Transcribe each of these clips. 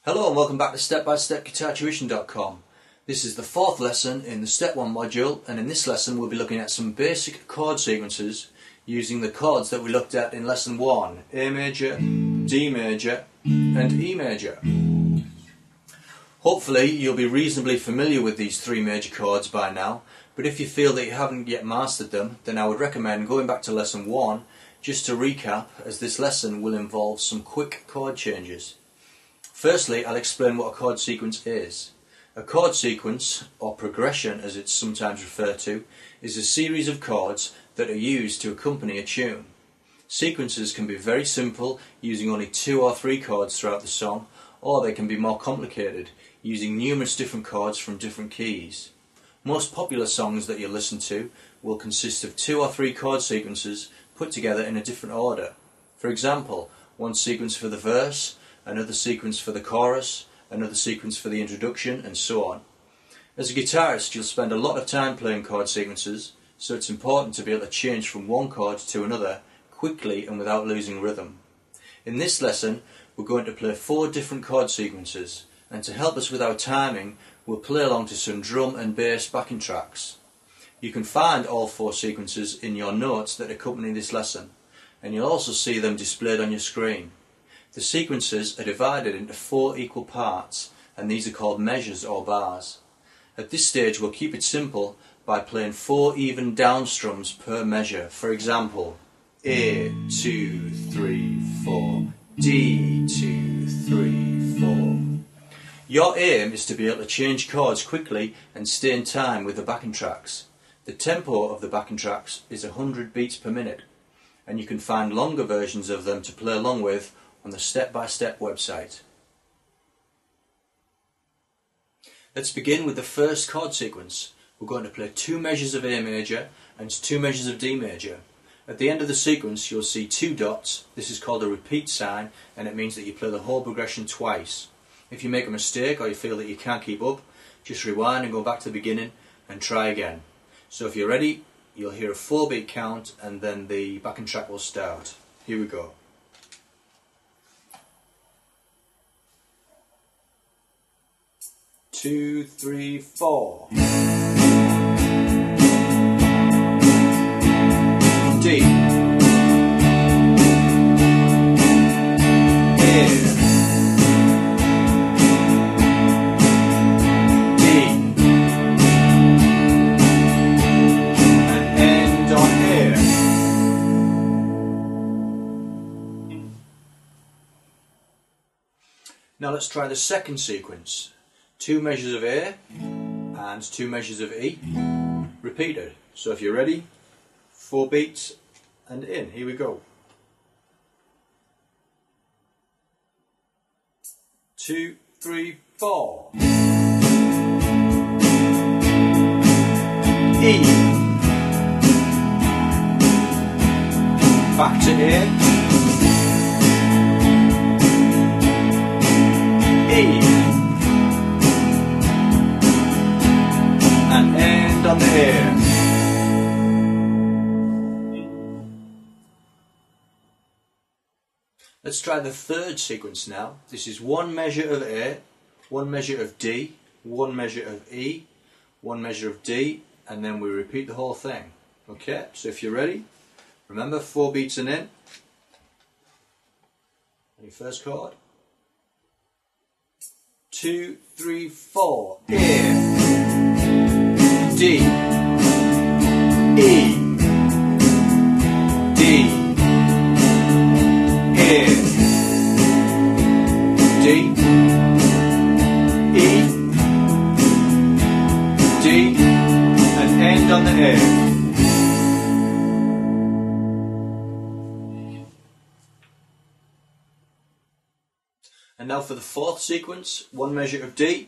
Hello and welcome back to step-by-step-guitartuition.com. This is the fourth lesson in the Step 1 module, and in this lesson we'll be looking at some basic chord sequences using the chords that we looked at in lesson 1, A major, D major and E major. Hopefully you'll be reasonably familiar with these three major chords by now, but if you feel that you haven't yet mastered them, then I would recommend going back to lesson 1 just to recap, as this lesson will involve some quick chord changes. Firstly, I'll explain what a chord sequence is. A chord sequence, or progression as it's sometimes referred to, is a series of chords that are used to accompany a tune. Sequences can be very simple, using only 2 or 3 chords throughout the song, or they can be more complicated, using numerous different chords from different keys. Most popular songs that you'll listen to will consist of 2 or 3 chord sequences put together in a different order. For example, one sequence for the verse, another sequence for the chorus, another sequence for the introduction, and so on. As a guitarist, you'll spend a lot of time playing chord sequences, so it's important to be able to change from one chord to another quickly and without losing rhythm. In this lesson, we're going to play 4 different chord sequences, and to help us with our timing, we'll play along to some drum and bass backing tracks. You can find all 4 sequences in your notes that accompany this lesson, and you'll also see them displayed on your screen. The sequences are divided into 4 equal parts, and these are called measures or bars. At this stage we'll keep it simple by playing 4 even down strums per measure. For example, A, 2, 3, 4, D, 2, 3, 4. Your aim is to be able to change chords quickly and stay in time with the backing tracks. The tempo of the backing tracks is 100 beats per minute, and you can find longer versions of them to play along with on the step-by-step website. Let's begin with the first chord sequence. We're going to play 2 measures of A major and 2 measures of D major. At the end of the sequence you'll see 2 dots. This is called a repeat sign, and it means that you play the whole progression twice. If you make a mistake or you feel that you can't keep up, just rewind and go back to the beginning and try again. So if you're ready, you'll hear a 4-beat count and then the backing track will start. Here we go. 2, 3, 4. D. A. D. And end on A. Now let's try the second sequence. 2 measures of A and 2 measures of E, repeated. So if you're ready, 4 beats and in. Here we go. 2, 3, 4. E. Back to A. E. And end on the A. Let's try the third sequence now. This is 1 measure of A, 1 measure of D, 1 measure of E, 1 measure of D, and then we repeat the whole thing. Okay, so if you're ready, remember 4 beats and in. Your first chord. 2, 3, 4. A. D, E, D, A, D, E, D, and end on the A. And now for the fourth sequence, 1 measure of D,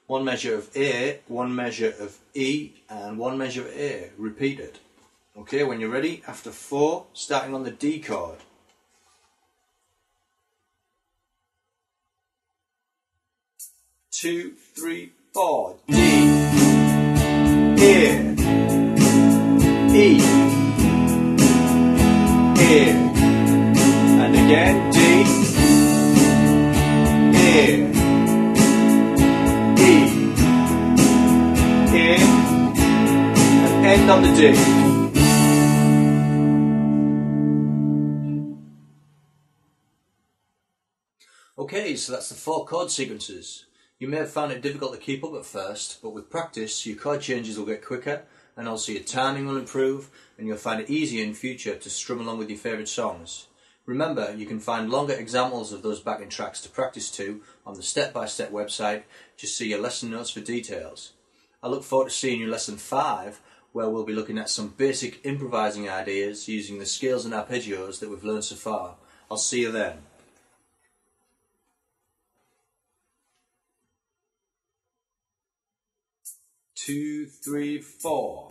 1 measure of A, 1 measure of E, and 1 measure of A, repeated. Okay, when you're ready, after 4, starting on the D chord. 2, 3, 4. D, A, E, A, and again D, A, end on the D. Okay, so that's the 4 chord sequences. You may have found it difficult to keep up at first, but with practice your chord changes will get quicker and also your timing will improve and you'll find it easier in future to strum along with your favourite songs. Remember, you can find longer examples of those backing tracks to practice to on the step-by-step website. Just see your lesson notes for details. I look forward to seeing you in lesson 5, where we'll be looking at some basic improvising ideas using the scales and arpeggios that we've learned so far. I'll see you then. 2, 3, 4.